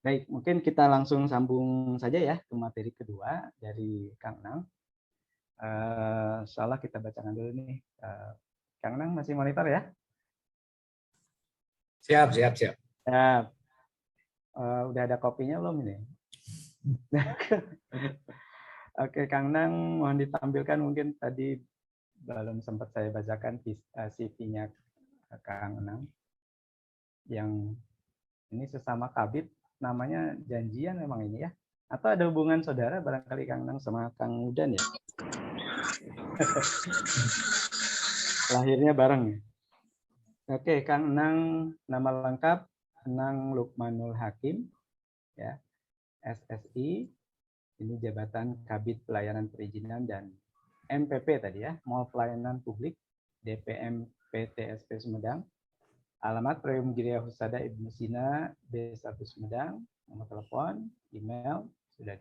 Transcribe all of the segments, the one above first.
Baik, mungkin kita langsung sambung saja ya ke materi kedua dari Kang Nang. Insyaallah kita bacakan dulu nih. Kang Nang masih monitor ya? Siap, siap, siap. Ya, udah ada kopinya belum ini? Oke, Kang Nang mohon ditampilkan, mungkin tadi belum sempat saya bacakan CV-nya Kang Nang. Yang ini sesama kabit, namanya janjian memang ini ya? Atau ada hubungan saudara barangkali Kang Nang sama Kang Udan ya? Lahirnya bareng ya? Oke, Kang Nang nama lengkap Nang Lukmanul Hakim, ya, SSI, ini jabatan Kabid Pelayanan Perizinan dan MPP tadi ya, Mall Pelayanan Publik, DPM PTSP Sumedang, alamat Prium Girya Husada Ibnu Sina, B1 Sumedang, nomor telepon, email, sudah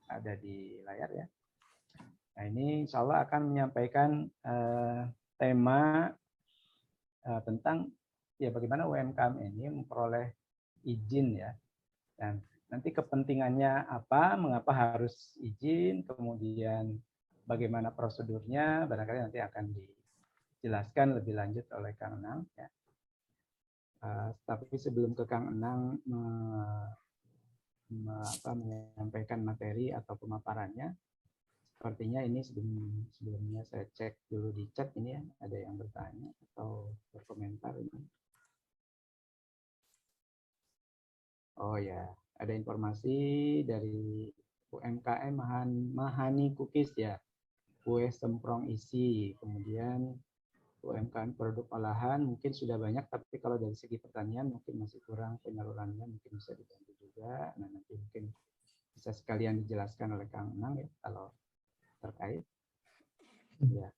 ada di layar ya. Nah ini insya Allah akan menyampaikan tema tentang ya bagaimana UMKM ini memperoleh izin ya, dan nanti kepentingannya apa, mengapa harus izin, kemudian bagaimana prosedurnya, barangkali nanti akan dijelaskan lebih lanjut oleh Kang Enang ya. Tapi sebelum ke Kang Enang menyampaikan materi atau pemaparannya, sepertinya ini sebelumnya saya cek dulu di chat ini ya, ada yang bertanya atau berkomentar ini. Oh ya, ada informasi dari UMKM Mahani Cookies ya, kue semprong isi, kemudian UMKM produk olahan mungkin sudah banyak, tapi kalau dari segi pertanian mungkin masih kurang penyalurannya, mungkin bisa dibantu juga. Nah nanti mungkin bisa sekalian dijelaskan oleh Kang Enang ya kalau terkait. Ya.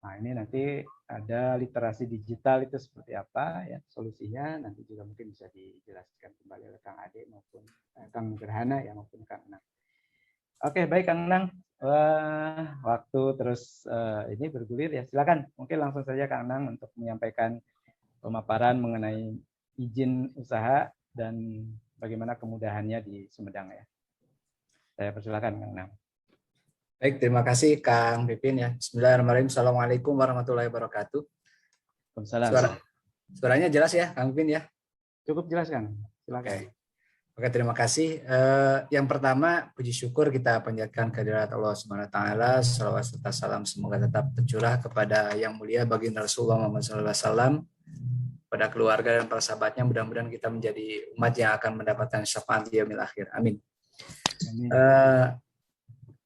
Nah ini nanti ada literasi digital itu seperti apa ya solusinya, nanti juga mungkin bisa dijelaskan kembali oleh Kang Ade maupun Kang Gerhana ya maupun Kang Enang. Oke baik Kang Enang, waktu terus ini bergulir ya, silakan mungkin langsung saja Kang Enang untuk menyampaikan pemaparan mengenai izin usaha dan bagaimana kemudahannya di Sumedang ya. Saya persilakan Kang Enang. Baik, terima kasih Kang Pipin ya. Bismillahirrahmanirrahim. Assalamualaikum warahmatullahi wabarakatuh. Waalaikumsalam. Suaranya jelas ya Kang Pipin ya? Cukup jelas Kang, silakan. Oke, terima kasih. Yang pertama, puji syukur kita panjatkan kehadirat Allah Subhanahu wa taala. Shalawat serta salam semoga tetap tercurah kepada yang mulia baginda Rasulullah Muhammad SAW, pada keluarga dan para sahabatnya. Mudah-mudahan kita menjadi umat yang akan mendapatkan syafaat di yaumil akhir. Amin.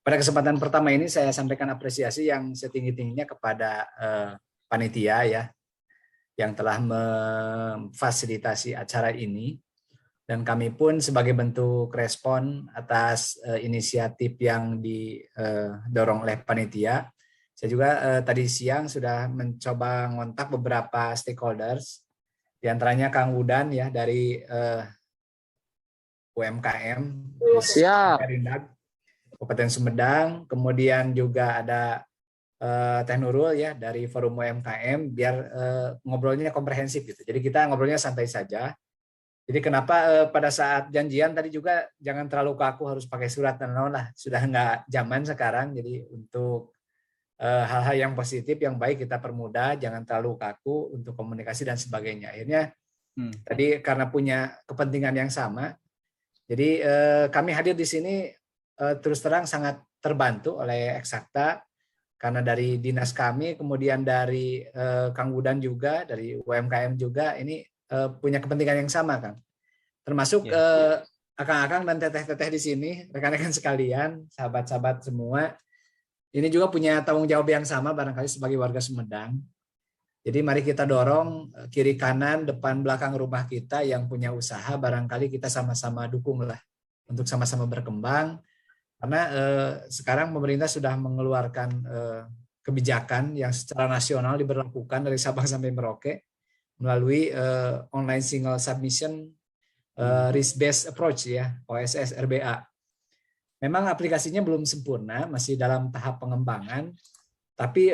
Pada kesempatan pertama ini saya sampaikan apresiasi yang setinggi-tingginya kepada panitia ya, yang telah memfasilitasi acara ini, dan kami pun sebagai bentuk respon atas inisiatif yang didorong oleh panitia. Saya juga tadi siang sudah mencoba ngontak beberapa stakeholders, diantaranya Kang Udan ya dari UMKM, Kabupaten Sumedang, kemudian juga ada Teh Nurul ya dari Forum UMKM, biar ngobrolnya komprehensif gitu. Jadi kita ngobrolnya santai saja. Jadi kenapa pada saat janjian tadi juga jangan terlalu kaku harus pakai surat dan lah, sudah nggak zaman sekarang. Jadi untuk hal-hal yang positif yang baik kita permudah, jangan terlalu kaku untuk komunikasi dan sebagainya. Akhirnya tadi karena punya kepentingan yang sama, jadi kami hadir di sini terus terang sangat terbantu oleh Eksakta, karena dari dinas kami, kemudian dari Kang Udan juga, dari UMKM juga, ini punya kepentingan yang sama, Kang. Termasuk akang-akang dan teteh-teteh di sini, rekan-rekan sekalian, sahabat-sahabat semua, ini juga punya tanggung jawab yang sama barangkali sebagai warga Sumedang. Jadi mari kita dorong kiri kanan, depan belakang rumah kita yang punya usaha, barangkali kita sama-sama dukung lah untuk sama-sama berkembang. Karena sekarang pemerintah sudah mengeluarkan kebijakan yang secara nasional diberlakukan dari Sabang sampai Merauke melalui online single submission risk based approach ya, OSS RBA. Memang aplikasinya belum sempurna, masih dalam tahap pengembangan, tapi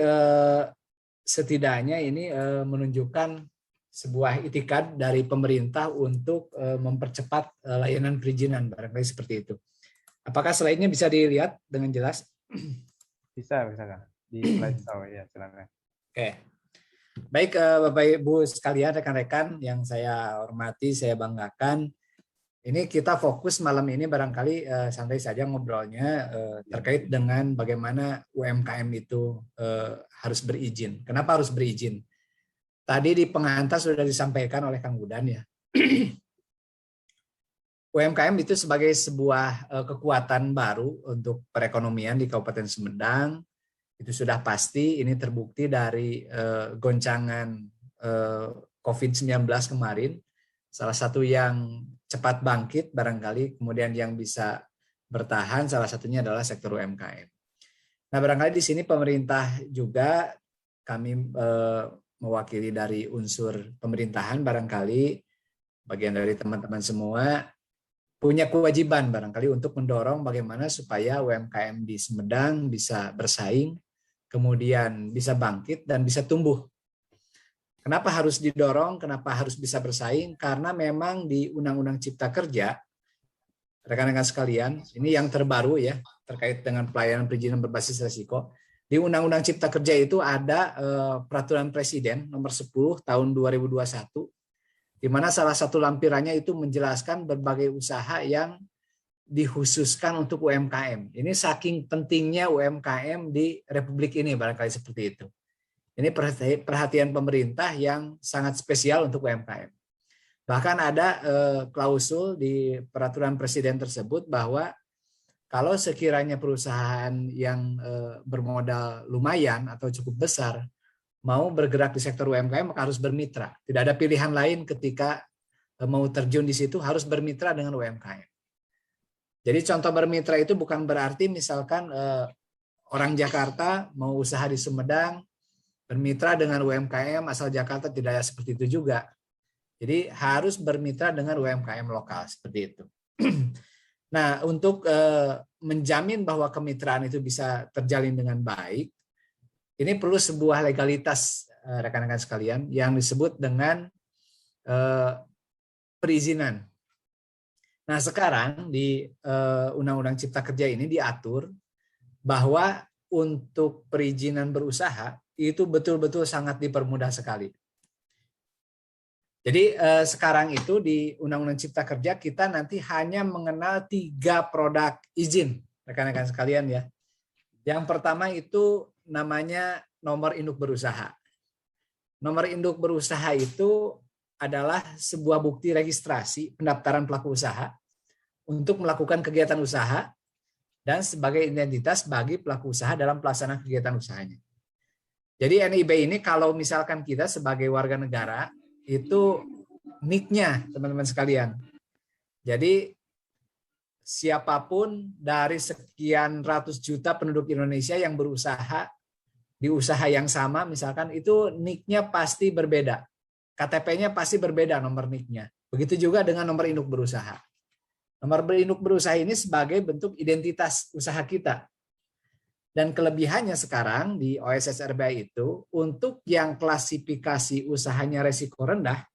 setidaknya ini menunjukkan sebuah itikad dari pemerintah untuk mempercepat layanan perizinan, barangkali seperti itu. Apakah slide-nya bisa dilihat dengan jelas? Bisa Kak. Di slide show ya, silakan. Oke. Baik Bapak Ibu sekalian, rekan-rekan yang saya hormati, saya banggakan. Ini kita fokus malam ini barangkali santai saja ngobrolnya terkait dengan bagaimana UMKM itu harus berizin. Kenapa harus berizin? Tadi di pengantar sudah disampaikan oleh Kang Budan ya. UMKM itu sebagai sebuah kekuatan baru untuk perekonomian di Kabupaten Sumedang. Itu sudah pasti, ini terbukti dari goncangan COVID-19 kemarin. Salah satu yang cepat bangkit barangkali, kemudian yang bisa bertahan salah satunya adalah sektor UMKM. Nah, barangkali di sini pemerintah juga, kami mewakili dari unsur pemerintahan, barangkali bagian dari teman-teman semua punya kewajiban barangkali untuk mendorong bagaimana supaya UMKM di Sumedang bisa bersaing, kemudian bisa bangkit dan bisa tumbuh. Kenapa harus didorong? Kenapa harus bisa bersaing? Karena memang di Undang-Undang Cipta Kerja, rekan-rekan sekalian, ini yang terbaru ya, terkait dengan pelayanan perizinan berbasis risiko. Di Undang-Undang Cipta Kerja itu ada Peraturan Presiden nomor 10 tahun 2021, di mana salah satu lampirannya itu menjelaskan berbagai usaha yang dikhususkan untuk UMKM. Ini saking pentingnya UMKM di Republik ini, barangkali seperti itu. Ini perhatian pemerintah yang sangat spesial untuk UMKM. Bahkan ada klausul di peraturan presiden tersebut bahwa kalau sekiranya perusahaan yang bermodal lumayan atau cukup besar mau bergerak di sektor UMKM, maka harus bermitra. Tidak ada pilihan lain ketika mau terjun di situ, harus bermitra dengan UMKM. Jadi contoh bermitra itu bukan berarti misalkan orang Jakarta mau usaha di Sumedang, bermitra dengan UMKM asal Jakarta, tidak seperti itu juga. Jadi harus bermitra dengan UMKM lokal, seperti itu. Nah, untuk menjamin bahwa kemitraan itu bisa terjalin dengan baik, ini perlu sebuah legalitas, rekan-rekan sekalian, yang disebut dengan perizinan. Nah, sekarang di Undang-Undang Cipta Kerja ini diatur bahwa untuk perizinan berusaha itu betul-betul sangat dipermudah sekali. Jadi sekarang itu di Undang-Undang Cipta Kerja kita nanti hanya mengenal 3 produk izin, rekan-rekan sekalian ya. Yang pertama itu namanya nomor induk berusaha. Nomor induk berusaha itu adalah sebuah bukti registrasi pendaftaran pelaku usaha untuk melakukan kegiatan usaha dan sebagai identitas bagi pelaku usaha dalam pelaksanaan kegiatan usahanya. Jadi NIB ini kalau misalkan kita sebagai warga negara, itu NIK-nya, teman-teman sekalian. Jadi siapapun dari sekian ratus juta penduduk Indonesia yang berusaha di usaha yang sama, misalkan itu NIK-nya pasti berbeda. KTP-nya pasti berbeda nomor NIK-nya. Begitu juga dengan nomor induk berusaha. Nomor induk berusaha ini sebagai bentuk identitas usaha kita. Dan kelebihannya sekarang di OSSRBA itu, untuk yang klasifikasi usahanya resiko rendah,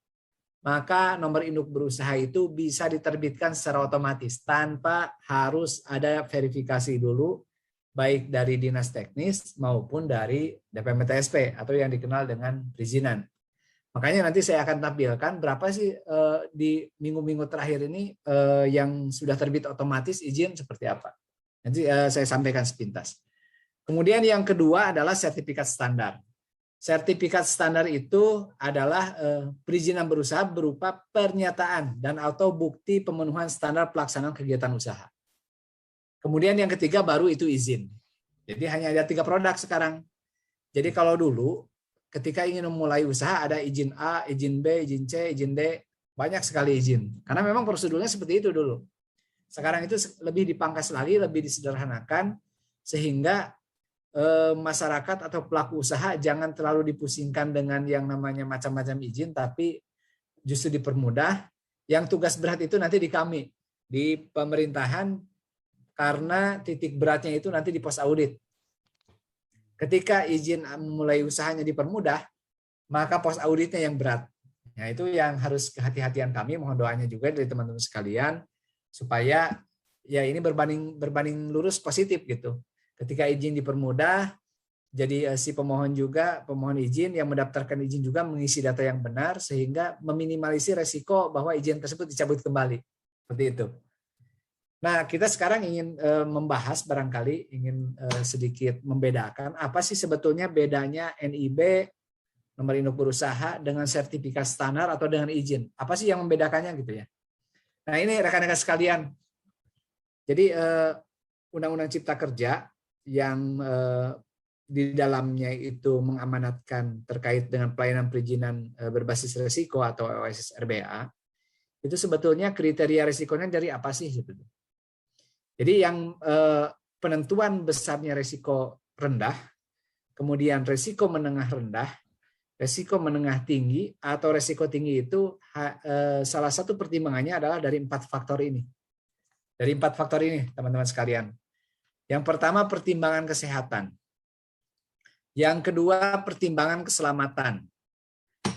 maka nomor induk berusaha itu bisa diterbitkan secara otomatis tanpa harus ada verifikasi dulu, baik dari Dinas Teknis maupun dari DPMTSP atau yang dikenal dengan perizinan. Makanya nanti saya akan tampilkan berapa sih di minggu-minggu terakhir ini yang sudah terbit otomatis izin seperti apa. Nanti saya sampaikan sepintas. Kemudian yang kedua adalah sertifikat standar. Sertifikat standar itu adalah perizinan berusaha berupa pernyataan dan atau bukti pemenuhan standar pelaksanaan kegiatan usaha. Kemudian yang ketiga baru itu izin. Jadi hanya ada 3 produk sekarang. Jadi kalau dulu ketika ingin memulai usaha ada izin A, izin B, izin C, izin D, banyak sekali izin. Karena memang prosedurnya seperti itu dulu. Sekarang itu lebih dipangkas lagi, lebih disederhanakan sehingga masyarakat atau pelaku usaha jangan terlalu dipusingkan dengan yang namanya macam-macam izin, tapi justru dipermudah. Yang tugas berat itu nanti di kami, di pemerintahan, karena titik beratnya itu nanti di pos audit. Ketika izin memulai usahanya dipermudah, maka pos auditnya yang berat. Ya, itu yang harus kehati-hatian kami, mohon doanya juga dari teman-teman sekalian supaya ya ini berbanding lurus positif gitu. Ketika izin dipermudah, jadi si pemohon izin yang mendaftarkan izin juga mengisi data yang benar sehingga meminimalisir resiko bahwa izin tersebut dicabut kembali. Seperti itu. Nah, kita sekarang ingin membahas barangkali ingin sedikit membedakan apa sih sebetulnya bedanya NIB nomor induk berusaha dengan sertifikat standar atau dengan izin. Apa sih yang membedakannya gitu ya. Nah ini rekan-rekan sekalian. Jadi Undang-Undang Cipta Kerja yang di dalamnya itu mengamanatkan terkait dengan pelayanan perizinan berbasis risiko atau OSS RBA, itu sebetulnya kriteria risikonya dari apa sih sebetulnya. Jadi yang penentuan besarnya risiko rendah, kemudian risiko menengah rendah, resiko menengah tinggi atau resiko tinggi itu salah satu pertimbangannya adalah dari 4 faktor ini. Dari 4 faktor ini, teman-teman sekalian. Yang pertama pertimbangan kesehatan. Yang kedua pertimbangan keselamatan.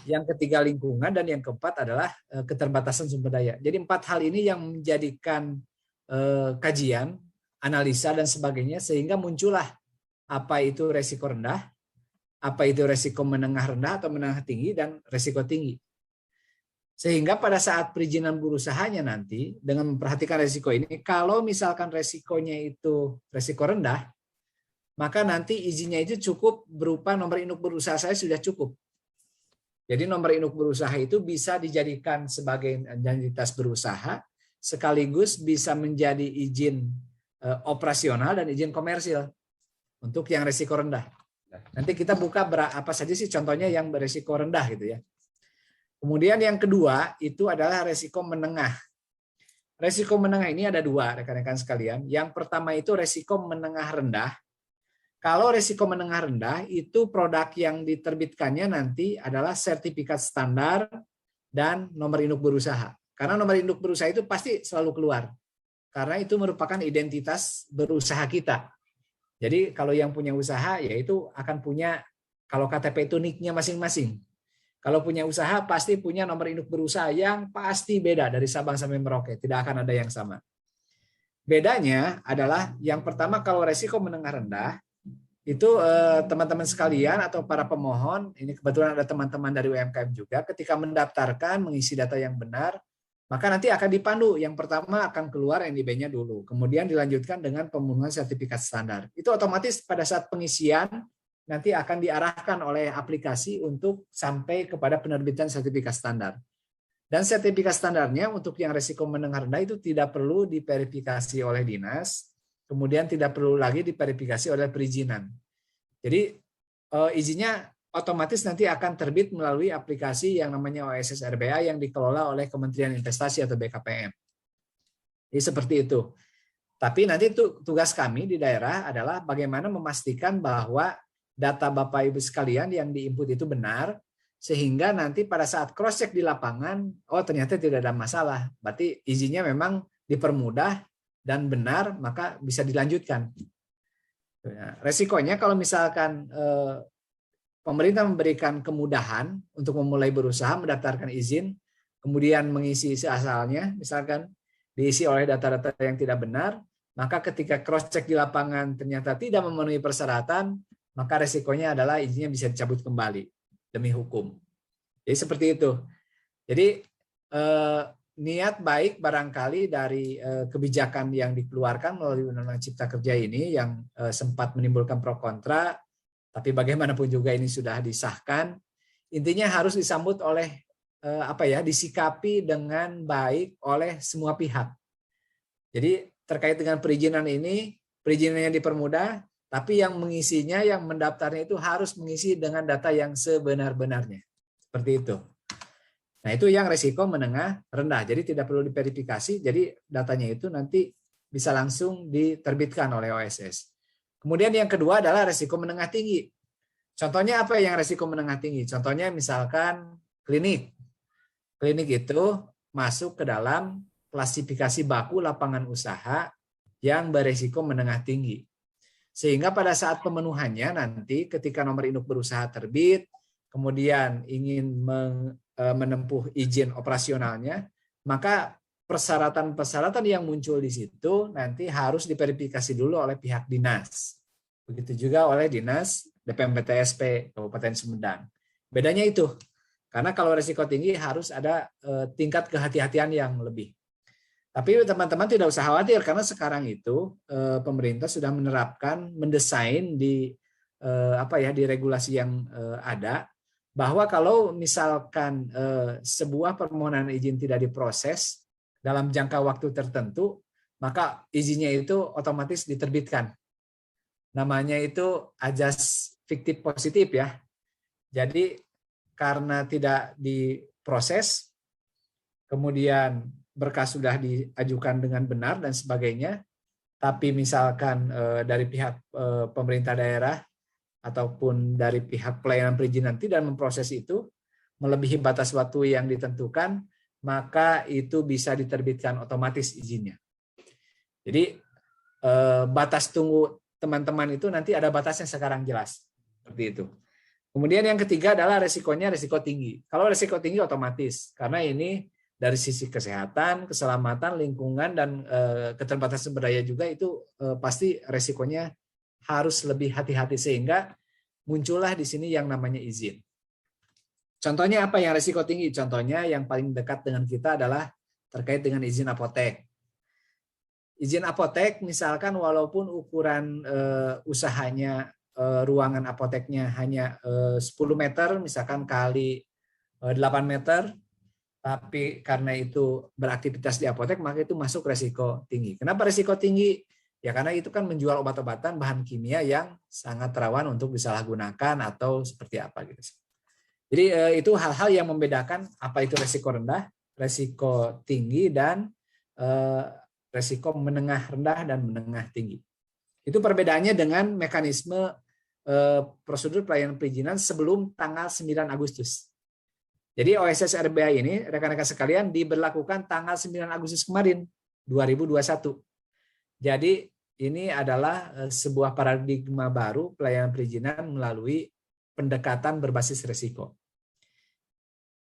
Yang ketiga lingkungan dan yang keempat adalah keterbatasan sumber daya. Jadi 4 hal ini yang menjadikan kajian, analisa dan sebagainya sehingga muncullah apa itu resiko rendah, apa itu resiko menengah rendah atau menengah tinggi dan resiko tinggi. Sehingga pada saat perizinan berusahanya nanti dengan memperhatikan resiko ini, kalau misalkan resikonya itu resiko rendah, maka nanti izinnya itu cukup berupa nomor induk berusaha saya sudah cukup. Jadi nomor induk berusaha itu bisa dijadikan sebagai identitas berusaha, sekaligus bisa menjadi izin operasional dan izin komersil untuk yang resiko rendah. Nanti kita buka apa saja sih contohnya yang beresiko rendah gitu ya. Kemudian yang kedua itu adalah resiko menengah. Resiko menengah ini ada 2 rekan-rekan sekalian. Yang pertama itu resiko menengah rendah. Kalau resiko menengah rendah itu produk yang diterbitkannya nanti adalah sertifikat standar dan nomor induk berusaha. Karena nomor induk berusaha itu pasti selalu keluar. Karena itu merupakan identitas berusaha kita. Jadi kalau yang punya usaha yaitu akan punya, kalau KTP itu NIK-nya masing-masing. Kalau punya usaha pasti punya nomor induk berusaha yang pasti beda dari Sabang sampai Merauke, tidak akan ada yang sama. Bedanya adalah yang pertama kalau resiko menengah rendah itu teman-teman sekalian atau para pemohon, ini kebetulan ada teman-teman dari UMKM juga, ketika mendaftarkan mengisi data yang benar, maka nanti akan dipandu. Yang pertama akan keluar NIB-nya dulu. Kemudian dilanjutkan dengan pemenuhan sertifikat standar. Itu otomatis pada saat pengisian nanti akan diarahkan oleh aplikasi untuk sampai kepada penerbitan sertifikat standar. Dan sertifikat standarnya untuk yang risiko menengah rendah itu tidak perlu diverifikasi oleh dinas, kemudian tidak perlu lagi diverifikasi oleh perizinan. Jadi izinnya otomatis nanti akan terbit melalui aplikasi yang namanya OSS RBA yang dikelola oleh Kementerian Investasi atau BKPM. Jadi seperti itu. Tapi nanti tugas kami di daerah adalah bagaimana memastikan bahwa data Bapak Ibu sekalian yang diinput itu benar, sehingga nanti pada saat cross check di lapangan, oh ternyata tidak ada masalah. Berarti izinnya memang dipermudah dan benar, maka bisa dilanjutkan. Resikonya kalau misalkan pemerintah memberikan kemudahan untuk memulai berusaha mendaftarkan izin, kemudian mengisi seasalnya, misalkan diisi oleh data-data yang tidak benar, maka ketika cross-check di lapangan ternyata tidak memenuhi persyaratan, maka resikonya adalah izinnya bisa dicabut kembali demi hukum. Jadi seperti itu. Jadi niat baik barangkali dari kebijakan yang dikeluarkan melalui Undang-Undang Cipta Kerja ini yang sempat menimbulkan pro kontra, tapi bagaimanapun juga ini sudah disahkan, intinya harus disambut oleh disikapi dengan baik oleh semua pihak. Jadi terkait dengan perizinan ini, perizinannya dipermudah, tapi yang mengisinya, yang mendaftarnya itu harus mengisi dengan data yang sebenar-benarnya. Seperti itu. Nah itu yang resiko menengah rendah, jadi tidak perlu diverifikasi, jadi datanya itu nanti bisa langsung diterbitkan oleh OSS. Kemudian yang kedua adalah resiko menengah tinggi. Contohnya apa yang resiko menengah tinggi? Contohnya misalkan klinik. Klinik itu masuk ke dalam klasifikasi baku lapangan usaha yang beresiko menengah tinggi. Sehingga pada saat pemenuhannya nanti ketika nomor induk berusaha terbit, kemudian ingin menempuh izin operasionalnya, maka persyaratan-persyaratan yang muncul di situ nanti harus diverifikasi dulu oleh pihak dinas. Begitu juga oleh Dinas DPMPTSP Kabupaten Sumedang. Bedanya itu, karena kalau risiko tinggi harus ada tingkat kehati-hatian yang lebih. Tapi teman-teman tidak usah khawatir, karena sekarang itu pemerintah sudah menerapkan, mendesain di di regulasi yang ada, bahwa kalau misalkan sebuah permohonan izin tidak diproses dalam jangka waktu tertentu, maka izinnya itu otomatis diterbitkan. Namanya itu ajas fiktif positif ya. Jadi karena tidak diproses, kemudian berkas sudah diajukan dengan benar dan sebagainya, tapi misalkan dari pihak pemerintah daerah ataupun dari pihak pelayanan perizinan tidak memproses itu, melebihi batas waktu yang ditentukan, maka itu bisa diterbitkan otomatis izinnya. Jadi batas tunggu teman-teman itu nanti ada batasnya sekarang jelas. Seperti itu. Kemudian yang ketiga adalah resikonya resiko tinggi. Kalau resiko tinggi otomatis, karena ini dari sisi kesehatan, keselamatan, lingkungan, dan keterbatasan sumber daya juga itu pasti resikonya harus lebih hati-hati, sehingga muncullah di sini yang namanya izin. Contohnya apa yang resiko tinggi? Contohnya yang paling dekat dengan kita adalah terkait dengan izin apotek. Izin apotek misalkan walaupun ukuran usahanya ruangan apoteknya hanya 10 meter misalkan kali 8 meter, tapi karena itu beraktivitas di apotek maka itu masuk resiko tinggi. Kenapa resiko tinggi? Ya karena itu kan menjual obat-obatan bahan kimia yang sangat rawan untuk disalahgunakan atau seperti apa gitu. Jadi itu hal-hal yang membedakan apa itu resiko rendah, resiko tinggi, dan resiko menengah rendah dan menengah tinggi. Itu perbedaannya dengan mekanisme prosedur pelayanan perizinan sebelum tanggal 9 Agustus. Jadi OSS RBA ini, rekan-rekan sekalian, diberlakukan tanggal 9 Agustus kemarin, 2021. Jadi ini adalah sebuah paradigma baru pelayanan perizinan melalui pendekatan berbasis risiko.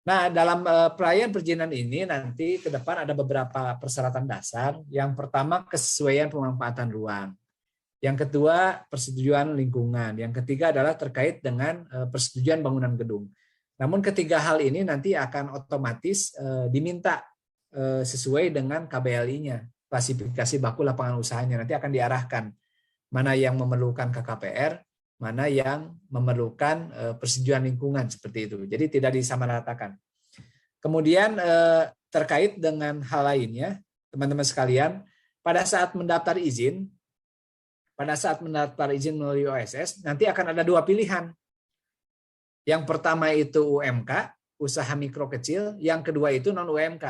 Nah, dalam pelayanan perizinan ini nanti ke depan ada beberapa persyaratan dasar. Yang pertama, kesesuaian pemanfaatan ruang. Yang kedua, persetujuan lingkungan. Yang ketiga adalah terkait dengan persetujuan bangunan gedung. Namun ketiga hal ini nanti akan otomatis diminta sesuai dengan KBLI-nya, klasifikasi baku lapangan usahanya. Nanti akan diarahkan mana yang memerlukan KKPR, mana yang memerlukan persetujuan lingkungan seperti itu. Jadi tidak disamaratakan. Kemudian terkait dengan hal lainnya, teman-teman sekalian, pada saat mendaftar izin melalui OSS, nanti akan ada dua pilihan. Yang pertama itu UMK, usaha mikro kecil, yang kedua itu non-UMK.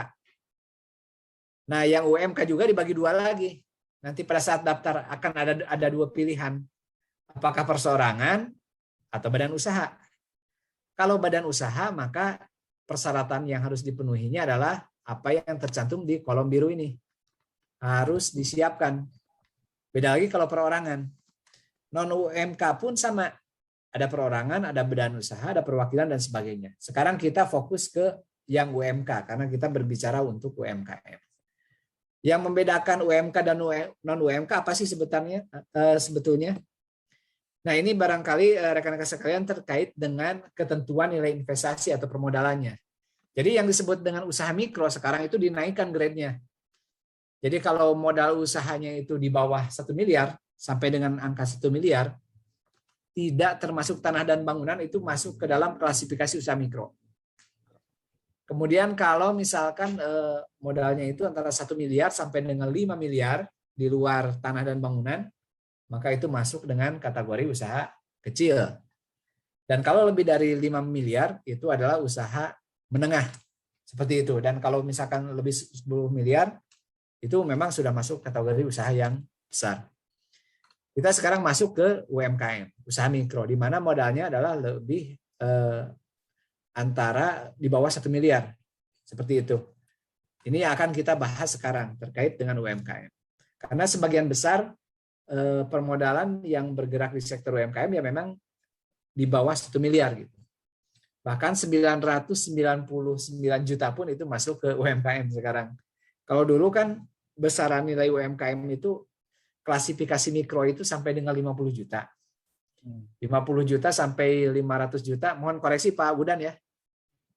Nah, yang UMK juga dibagi dua lagi. Nanti pada saat daftar akan ada dua pilihan. Apakah perseorangan atau badan usaha. Kalau badan usaha, maka persyaratan yang harus dipenuhinya adalah apa yang tercantum di kolom biru ini. Harus disiapkan. Beda lagi kalau perorangan. Non-UMK pun sama. Ada perorangan, ada badan usaha, ada perwakilan, dan sebagainya. Sekarang kita fokus ke yang UMK, karena kita berbicara untuk UMKM. Yang membedakan UMK dan non-UMK apa sih sebetulnya? Nah, ini barangkali rekan-rekan sekalian terkait dengan ketentuan nilai investasi atau permodalannya. Jadi yang disebut dengan usaha mikro sekarang itu dinaikkan grade-nya. Jadi kalau modal usahanya itu di bawah 1 miliar sampai dengan angka 1 miliar, tidak termasuk tanah dan bangunan, itu masuk ke dalam klasifikasi usaha mikro. Kemudian kalau misalkan modalnya itu antara 1 miliar sampai dengan 5 miliar di luar tanah dan bangunan, maka itu masuk dengan kategori usaha kecil. Dan kalau lebih dari 5 miliar itu adalah usaha menengah. Seperti itu. Dan kalau misalkan lebih 10 miliar itu memang sudah masuk kategori usaha yang besar. Kita sekarang masuk ke UMKM, usaha mikro, di mana modalnya adalah lebih antara di bawah 1 miliar. Seperti itu. Ini akan kita bahas sekarang terkait dengan UMKM. Karena sebagian besar permodalan yang bergerak di sektor UMKM ya memang di bawah 1 miliar gitu. Bahkan 999 juta pun itu masuk ke UMKM sekarang. Kalau dulu kan besaran nilai UMKM itu klasifikasi mikro itu sampai dengan 50 juta. 50 juta sampai 500 juta, mohon koreksi Pak Budan ya.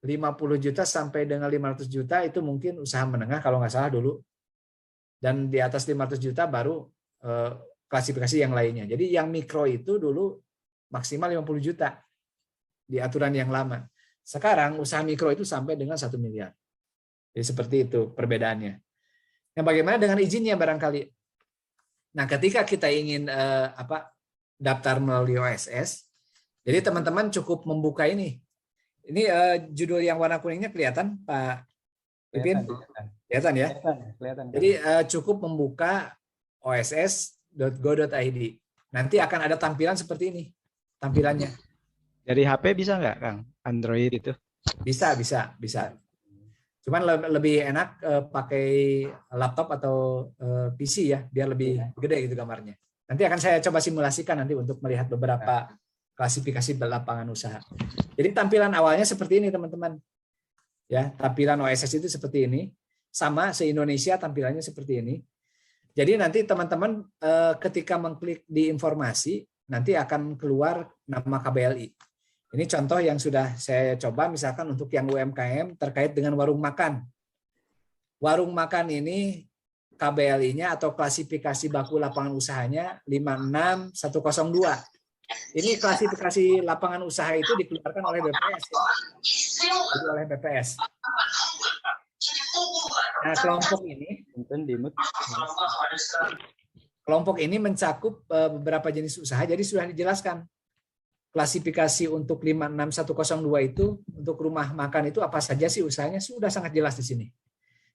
50 juta sampai dengan 500 juta itu mungkin usaha menengah kalau nggak salah dulu. Dan di atas 500 juta baru klasifikasi yang lainnya. Jadi yang mikro itu dulu maksimal 50 juta di aturan yang lama. Sekarang usaha mikro itu sampai dengan 1 miliar. Jadi seperti itu perbedaannya. Nah, bagaimana dengan izinnya barangkali? Nah, ketika kita ingin daftar melalui OSS, jadi teman-teman cukup membuka ini. Ini judul yang warna kuningnya kelihatan, Pak Pipin? Kelihatan ya? Kelihatan. Jadi cukup membuka oss.go.id. Nanti akan ada tampilan seperti ini. Tampilannya. Dari HP bisa nggak, Kang? Android itu? Bisa. Cuman lebih enak pakai laptop atau PC ya, biar lebih gede gitu gambarnya. Nanti akan saya coba simulasikan nanti untuk melihat beberapa klasifikasi lapangan usaha. Jadi tampilan awalnya seperti ini teman-teman. Ya, tampilan OSS itu seperti ini. Sama se-Indonesia tampilannya seperti ini. Jadi nanti teman-teman ketika mengklik di informasi, nanti akan keluar nama KBLI. Ini contoh yang sudah saya coba misalkan untuk yang UMKM terkait dengan warung makan. Warung makan ini KBLI-nya atau klasifikasi baku lapangan usahanya 56102. Ini klasifikasi lapangan usaha itu dikeluarkan oleh BPS. Oleh BPS. Nah, kelompok ini mencakup beberapa jenis usaha, jadi sudah dijelaskan. Klasifikasi untuk 56102 itu untuk rumah makan itu apa saja sih usahanya sudah sangat jelas di sini.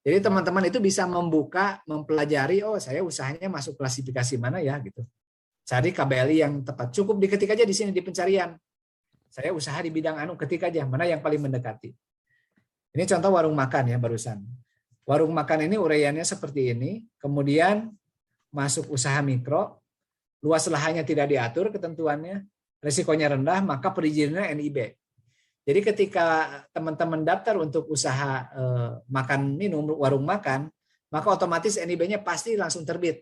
Jadi teman-teman itu bisa membuka, mempelajari, oh saya usahanya masuk klasifikasi mana ya gitu. Cari KBLI yang tepat. Cukup diketik aja di sini di pencarian. Saya usaha di bidang ketik aja mana yang paling mendekati. Ini contoh warung makan ya barusan. Warung makan ini uraiannya seperti ini, kemudian masuk usaha mikro, luas lahannya tidak diatur ketentuannya, risikonya rendah, maka perizinannya NIB. Jadi ketika teman-teman daftar untuk usaha makan minum, warung makan, maka otomatis NIB-nya pasti langsung terbit.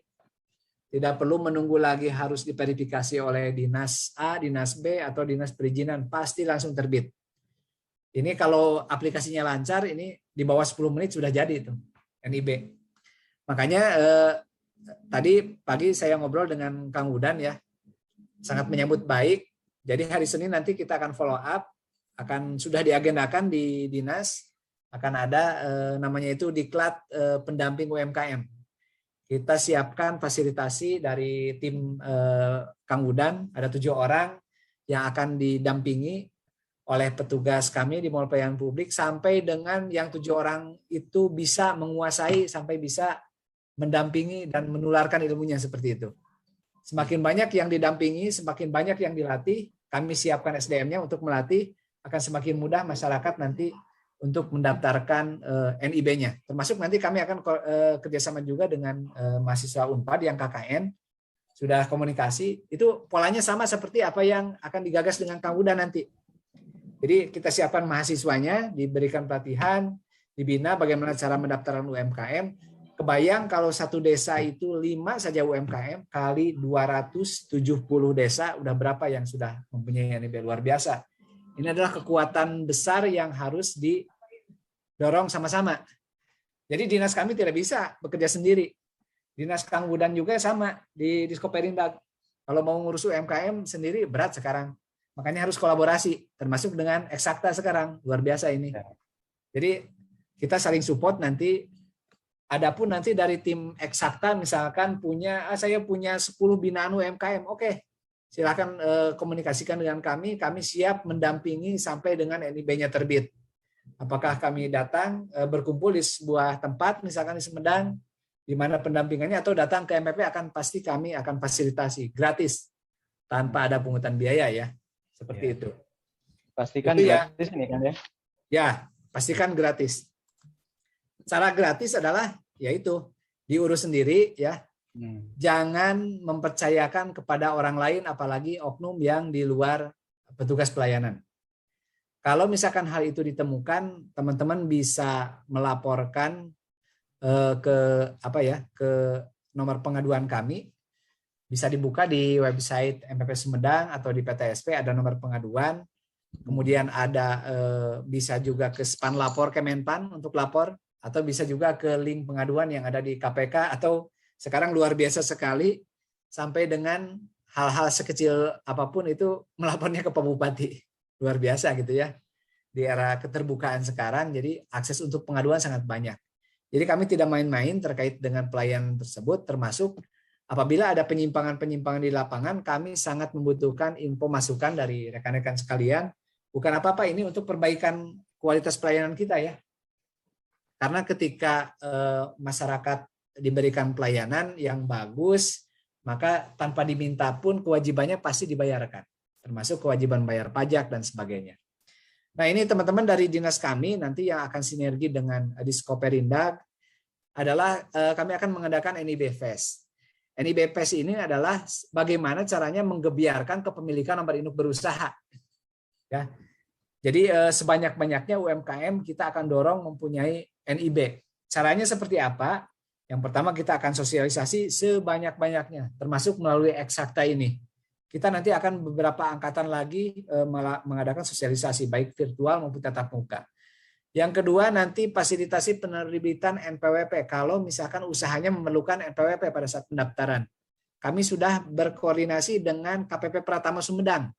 Tidak perlu menunggu lagi harus diverifikasi oleh dinas A, dinas B, atau dinas perizinan, pasti langsung terbit. Ini kalau aplikasinya lancar, ini di bawah 10 menit sudah jadi itu NIB. Makanya tadi pagi saya ngobrol dengan Kang Udan ya, sangat menyambut baik. Jadi hari Senin nanti kita akan follow up, akan sudah diagendakan di dinas, akan ada namanya itu diklat pendamping UMKM. Kita siapkan fasilitasi dari tim Kang Udan, ada 7 orang yang akan didampingi oleh petugas kami di Mall Pelayanan Publik sampai dengan yang 7 orang itu bisa menguasai sampai bisa mendampingi dan menularkan ilmunya seperti itu. Semakin banyak yang didampingi, semakin banyak yang dilatih, kami siapkan SDM-nya untuk melatih, akan semakin mudah masyarakat nanti untuk mendaftarkan NIB-nya. Termasuk nanti kami akan kerjasama juga dengan mahasiswa UNPAD yang KKN, sudah komunikasi, itu polanya sama seperti apa yang akan digagas dengan Kang Udan nanti. Jadi kita siapkan mahasiswanya, diberikan pelatihan, dibina bagaimana cara mendaftarkan UMKM. Kebayang kalau satu desa itu 5 saja UMKM, kali 270 desa, udah berapa yang sudah mempunyai NIB, luar biasa. Ini adalah kekuatan besar yang harus didorong sama-sama. Jadi dinas kami tidak bisa bekerja sendiri. Dinas Kang Udan juga sama, di Diskoperindag. Kalau mau ngurus UMKM sendiri berat sekarang. Makanya harus kolaborasi, termasuk dengan Eksakta sekarang. Luar biasa ini. Jadi kita saling support nanti. Adapun nanti dari tim Eksakta misalkan saya punya 10 binaan UMKM. Oke, silakan komunikasikan dengan kami siap mendampingi sampai dengan NIB-nya terbit. Apakah kami datang berkumpul di sebuah tempat, misalkan di Sumedang, di mana pendampingannya, atau datang ke MPP, pasti kami akan fasilitasi gratis tanpa ada pungutan biaya ya. Seperti itu. Pastikan itu gratis ini kan ya? Ya, pastikan gratis. Cara gratis adalah yaitu diurus sendiri ya. Jangan mempercayakan kepada orang lain, apalagi oknum yang di luar petugas pelayanan. Kalau misalkan hal itu ditemukan, teman-teman bisa melaporkan ke apa ya, ke nomor pengaduan kami. Bisa dibuka di website MPP Sumedang atau di PTSP ada nomor pengaduan. Kemudian ada bisa juga ke Span Lapor Kemenpan untuk lapor, atau bisa juga ke link pengaduan yang ada di KPK, atau sekarang luar biasa sekali sampai dengan hal-hal sekecil apapun itu melapornya ke Pak Bupati. Luar biasa gitu ya. Di era keterbukaan sekarang, jadi akses untuk pengaduan sangat banyak. Jadi kami tidak main-main terkait dengan pelayanan tersebut, termasuk apabila ada penyimpangan-penyimpangan di lapangan, kami sangat membutuhkan info masukan dari rekan-rekan sekalian. Bukan apa-apa, ini untuk perbaikan kualitas pelayanan kita ya. Karena ketika masyarakat diberikan pelayanan yang bagus, maka tanpa diminta pun kewajibannya pasti dibayarkan. Termasuk kewajiban bayar pajak dan sebagainya. Nah ini teman-teman dari dinas kami nanti yang akan sinergi dengan Diskoperindag adalah kami akan mengadakan NIB Fest. NIB Fest ini adalah bagaimana caranya menggebiarkan kepemilikan nomor induk berusaha. Ya. Jadi sebanyak-banyaknya UMKM kita akan dorong mempunyai NIB. Caranya seperti apa? Yang pertama kita akan sosialisasi sebanyak-banyaknya, termasuk melalui Eksakta ini. Kita nanti akan beberapa angkatan lagi mengadakan sosialisasi baik virtual maupun tatap muka. Yang kedua nanti fasilitasi penerbitan NPWP kalau misalkan usahanya memerlukan NPWP pada saat pendaftaran. Kami sudah berkoordinasi dengan KPP Pratama Sumedang.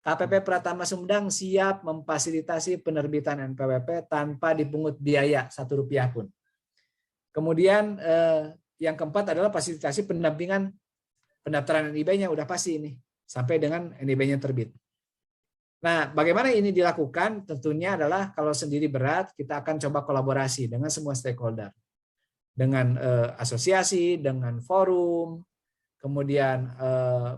KPP Pratama Sumedang siap memfasilitasi penerbitan NPWP tanpa dipungut biaya Rp1 pun. Kemudian yang keempat adalah fasilitasi pendampingan pendaftaran NIB-nya, udah pasti ini sampai dengan NIB-nya terbit. Nah, bagaimana ini dilakukan? Tentunya adalah kalau sendiri berat, kita akan coba kolaborasi dengan semua stakeholder. Dengan asosiasi, dengan forum, kemudian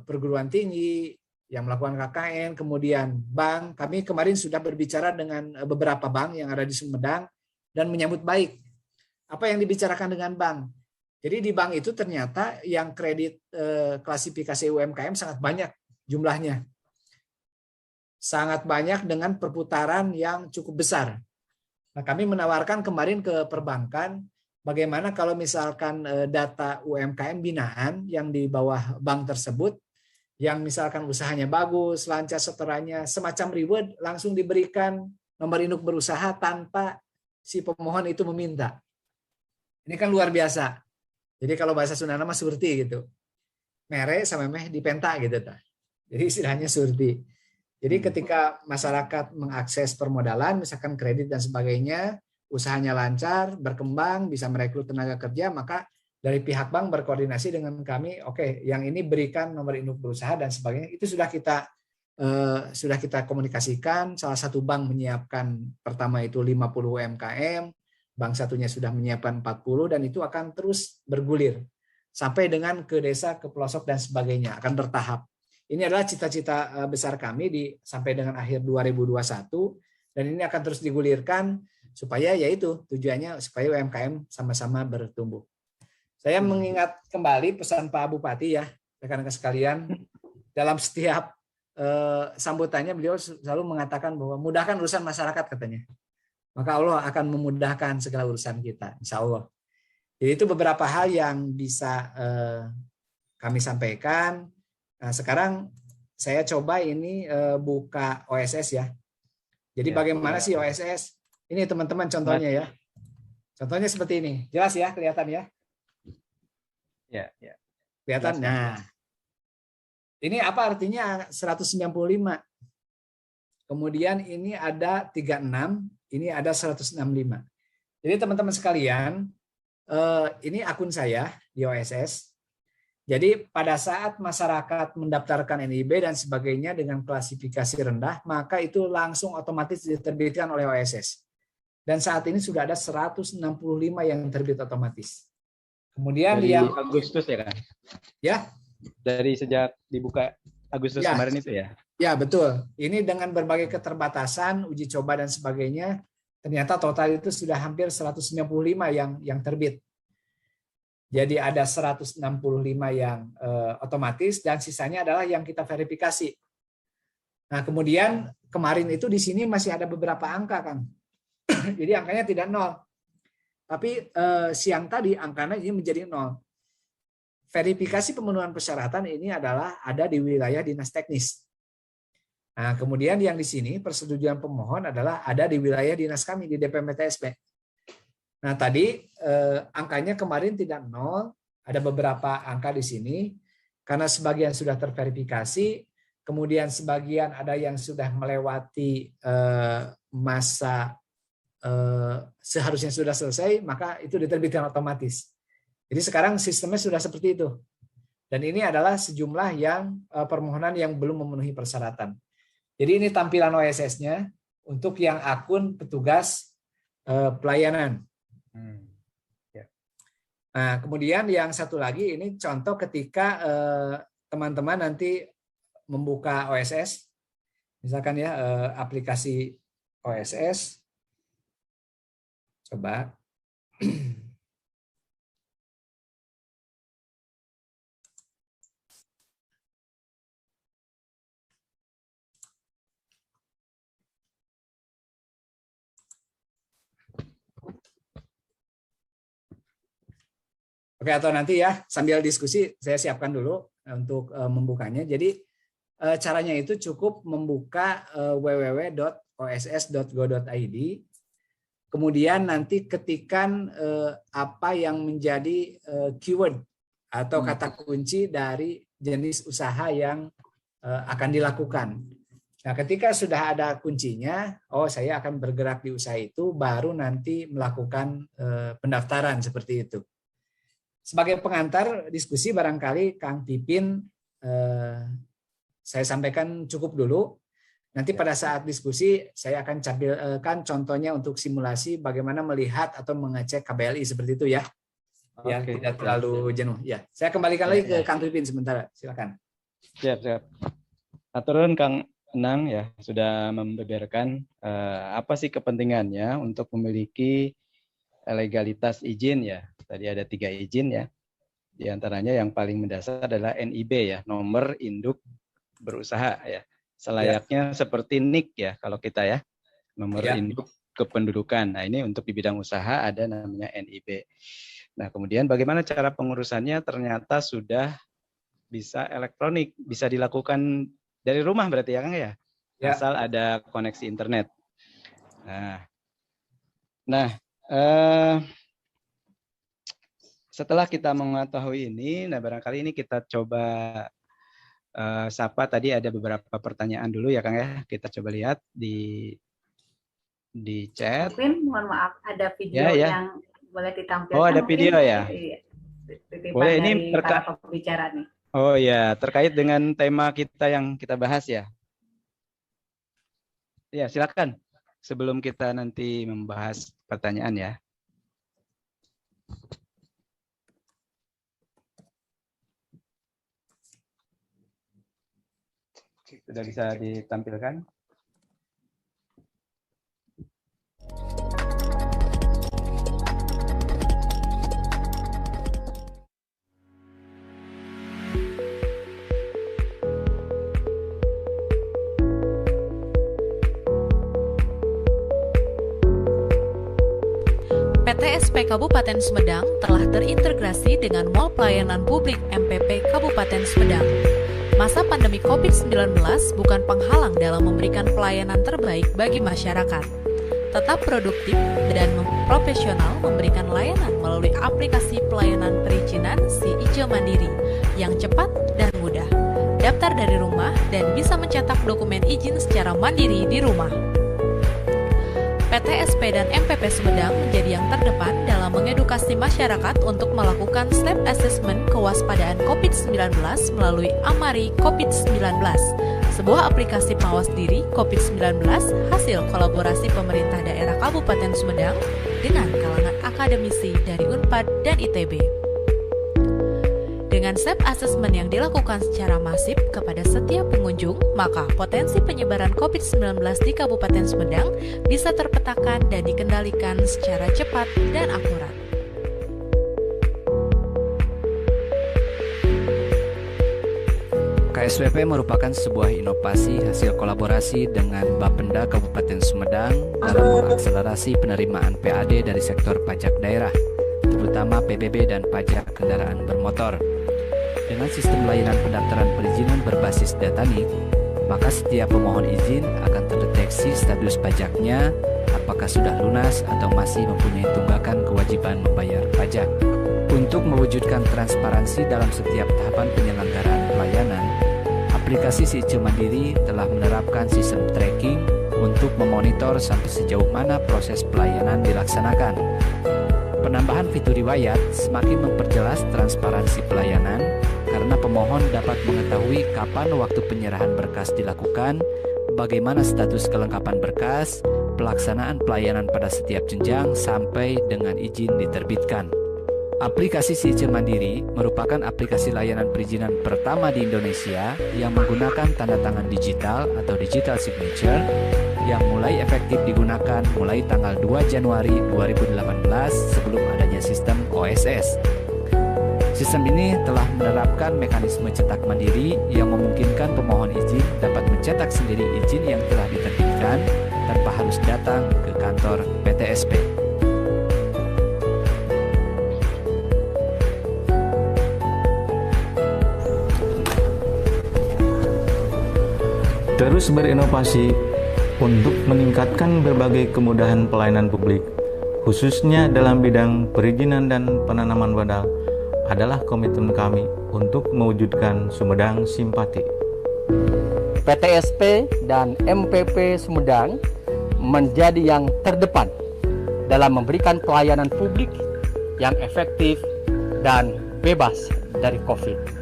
perguruan tinggi yang melakukan KKN, kemudian bank. Kami kemarin sudah berbicara dengan beberapa bank yang ada di Sumedang dan menyambut baik. Apa yang dibicarakan dengan bank? Jadi di bank itu ternyata yang kredit klasifikasi UMKM sangat banyak jumlahnya. Sangat banyak dengan perputaran yang cukup besar. Nah, kami menawarkan kemarin ke perbankan, bagaimana kalau misalkan data UMKM binaan yang di bawah bank tersebut, yang misalkan usahanya bagus, lancar setorannya, semacam reward, langsung diberikan nomor induk berusaha tanpa si pemohon itu meminta. Ini kan luar biasa. Jadi kalau bahasa Sunda nama surti gitu. Mere sama meh dipenta gitu. Jadi istilahnya surti. Jadi ketika masyarakat mengakses permodalan, misalkan kredit dan sebagainya, usahanya lancar, berkembang, bisa merekrut tenaga kerja, maka dari pihak bank berkoordinasi dengan kami, oke, yang ini berikan nomor induk berusaha dan sebagainya. Itu sudah kita komunikasikan. Salah satu bank menyiapkan pertama itu 50 UMKM, bank satunya sudah menyiapkan 40, dan itu akan terus bergulir sampai dengan ke desa, ke pelosok dan sebagainya, akan bertahap. Ini adalah cita-cita besar kami sampai dengan akhir 2021, dan ini akan terus digulirkan supaya yaitu tujuannya supaya UMKM sama-sama bertumbuh. Saya mengingat kembali pesan Pak Bupati ya, rekan-rekan sekalian, dalam setiap sambutannya beliau selalu mengatakan bahwa mudahkan urusan masyarakat katanya. Maka Allah akan memudahkan segala urusan kita, insya Allah. Jadi itu beberapa hal yang bisa kami sampaikan. Nah, sekarang saya coba ini buka OSS ya. Jadi bagaimana sih OSS? Ini teman-teman contohnya ya. Contohnya seperti ini. Jelas ya, kelihatan ya? Ya. Kelihatan. Nah, ini apa artinya 195? Kemudian ini ada 36, ini ada 165. Jadi teman-teman sekalian, ini akun saya di OSS. Jadi pada saat masyarakat mendaftarkan NIB dan sebagainya dengan klasifikasi rendah, maka itu langsung otomatis diterbitkan oleh OSS. Dan saat ini sudah ada 165 yang terbit otomatis. Kemudian dari yang Agustus ya kan? Ya. Dari sejak dibuka Agustus ya, kemarin itu ya? Ya betul. Ini dengan berbagai keterbatasan, uji coba dan sebagainya, ternyata total itu sudah hampir 195 yang terbit. Jadi ada 165 yang otomatis dan sisanya adalah yang kita verifikasi. Nah, kemudian kemarin itu di sini masih ada beberapa angka, Kang. Jadi angkanya tidak nol. Tapi siang tadi angkanya ini menjadi nol. Verifikasi pemenuhan persyaratan ini adalah ada di wilayah dinas teknis. Nah, kemudian yang di sini persetujuan pemohon adalah ada di wilayah dinas kami di DPMTSP. Nah, tadi angkanya kemarin tidak nol, ada beberapa angka di sini karena sebagian sudah terverifikasi, kemudian sebagian ada yang sudah melewati masa seharusnya sudah selesai, maka itu diterbitkan otomatis. Jadi sekarang sistemnya sudah seperti itu. Dan ini adalah sejumlah yang permohonan yang belum memenuhi persyaratan. Jadi ini tampilan OSS-nya untuk yang akun petugas pelayanan. Nah, kemudian yang satu lagi ini contoh ketika teman-teman nanti membuka OSS, misalkan ya aplikasi OSS, coba. Oke, atau nanti ya sambil diskusi saya siapkan dulu untuk membukanya. Jadi caranya itu cukup membuka www.oss.go.id. Kemudian nanti ketikkan apa yang menjadi keyword atau kata kunci dari jenis usaha yang akan dilakukan. Nah, ketika sudah ada kuncinya, saya akan bergerak di usaha itu, baru nanti melakukan pendaftaran seperti itu. Sebagai pengantar diskusi barangkali Kang Pipin saya sampaikan cukup dulu. Nanti pada saat diskusi saya akan tampilkan contohnya untuk simulasi bagaimana melihat atau mengecek KBLI seperti itu ya. Ya, tidak terlalu jenuh. Ya, saya kembalikan lagi ke Kang Pipin sementara. Silakan. Siap. Aturun Kang Enang ya sudah membeberkan apa sih kepentingannya untuk memiliki legalitas izin ya. Tadi ada 3 izin ya. Di antaranya yang paling mendasar adalah NIB ya, nomor induk berusaha ya. Selayaknya seperti NIK ya kalau kita ya. Nomor induk kependudukan. Nah, ini untuk di bidang usaha ada namanya NIB. Nah, kemudian bagaimana cara pengurusannya? Ternyata sudah bisa elektronik, bisa dilakukan dari rumah berarti ya Kang ya. Asal ada koneksi internet. Nah, setelah kita mengetahui ini, nah barangkali ini kita coba sapa. Tadi ada beberapa pertanyaan dulu ya Kang ya. Kita coba lihat di chat. Mungkin mohon maaf ada video yang boleh ditampilkan. Oh, ada video ya. Boleh, ini para pembicara nih. Oh ya, terkait dengan tema kita yang kita bahas ya. Ya, silakan. Sebelum kita nanti membahas pertanyaan ya. Sudah bisa ditampilkan? PTSP Kabupaten Sumedang telah terintegrasi dengan Mall Pelayanan Publik MPP Kabupaten Sumedang. Masa pandemi COVID-19 bukan penghalang dalam memberikan pelayanan terbaik bagi masyarakat. Tetap produktif dan profesional memberikan layanan melalui aplikasi pelayanan perizinan Si Ijo Mandiri yang cepat dan mudah. Daftar dari rumah dan bisa mencetak dokumen izin secara mandiri di rumah. PTSP dan MPP Sumedang menjadi yang terdepan dalam mengedukasi masyarakat untuk melakukan step assessment kewaspadaan COVID-19 melalui Amari COVID-19, sebuah aplikasi pengawas diri COVID-19 hasil kolaborasi pemerintah daerah Kabupaten Sumedang dengan kalangan akademisi dari Unpad dan ITB. Dengan step assessment yang dilakukan secara masif kepada setiap pengunjung, maka potensi penyebaran COVID-19 di Kabupaten Sumedang bisa terpetakan dan dikendalikan secara cepat dan akurat. KSWP merupakan sebuah inovasi hasil kolaborasi dengan Bapenda Kabupaten Sumedang dalam mengakselerasi penerimaan PAD dari sektor pajak daerah, terutama PBB dan pajak kendaraan bermotor. Dengan sistem layanan pendaftaran perizinan berbasis data NIK, maka setiap pemohon izin akan terdeteksi status pajaknya, apakah sudah lunas atau masih mempunyai tunggakan kewajiban membayar pajak. Untuk mewujudkan transparansi dalam setiap tahapan penyelenggaraan pelayanan, aplikasi SIICE Mandiri telah menerapkan sistem tracking untuk memonitor sampai sejauh mana proses pelayanan dilaksanakan. Penambahan fitur riwayat semakin memperjelas transparansi pelayanan karena pemohon dapat mengetahui kapan waktu penyerahan berkas dilakukan, bagaimana status kelengkapan berkas, pelaksanaan pelayanan pada setiap jenjang sampai dengan izin diterbitkan. Aplikasi SIICE Mandiri merupakan aplikasi layanan perizinan pertama di Indonesia yang menggunakan tanda tangan digital atau digital signature yang mulai efektif digunakan mulai tanggal 2 Januari 2018 sebelum adanya sistem OSS. Sistem ini telah menerapkan mekanisme cetak mandiri yang memungkinkan pemohon izin dapat mencetak sendiri izin yang telah diterbitkan tanpa harus datang ke kantor PTSP. Terus berinovasi untuk meningkatkan berbagai kemudahan pelayanan publik, khususnya dalam bidang perizinan dan penanaman modal, adalah komitmen kami untuk mewujudkan Sumedang Simpati. PTSP dan MPP Sumedang menjadi yang terdepan dalam memberikan pelayanan publik yang efektif dan bebas dari COVID.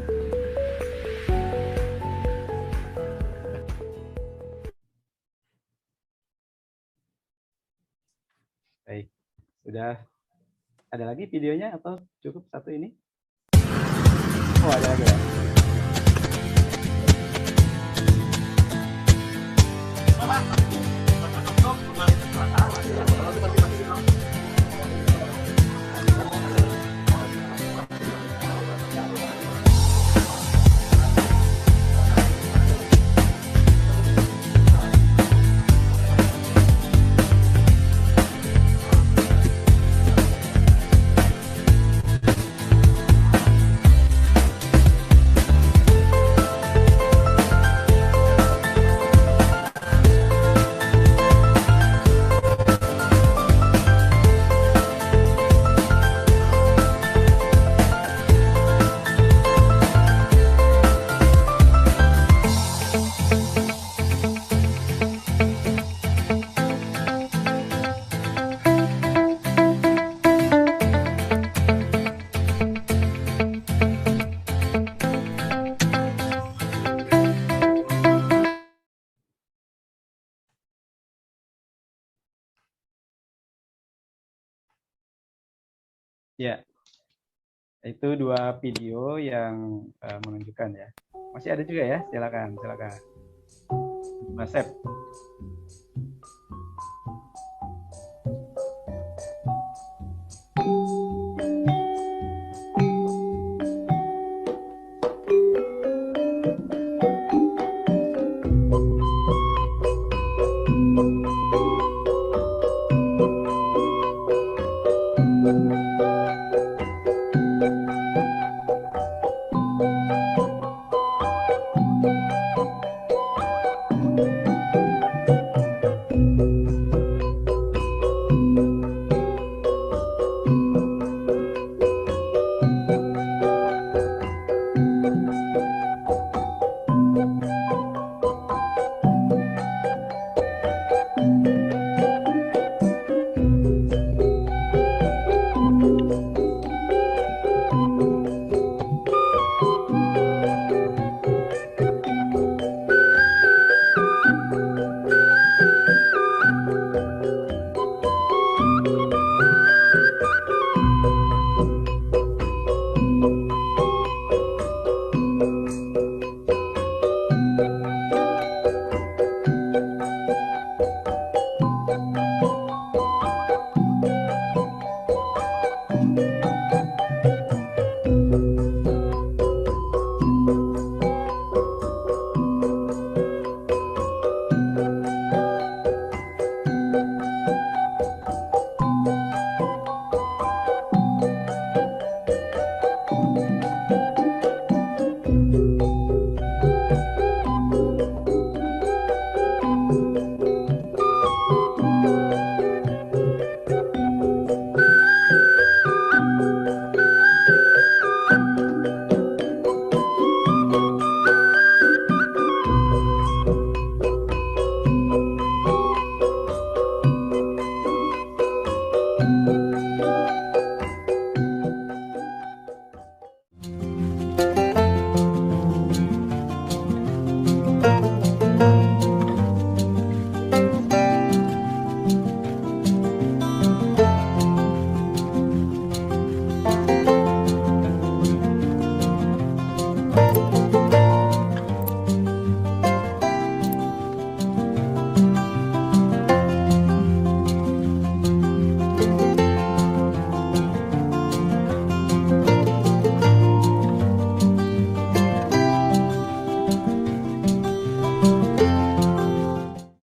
Baik, sudah ada lagi videonya atau cukup satu ini? Oh, ada lagi ya. Ya, itu dua video yang menunjukkan ya. Masih ada juga ya, silakan, silakan. Mas Sep.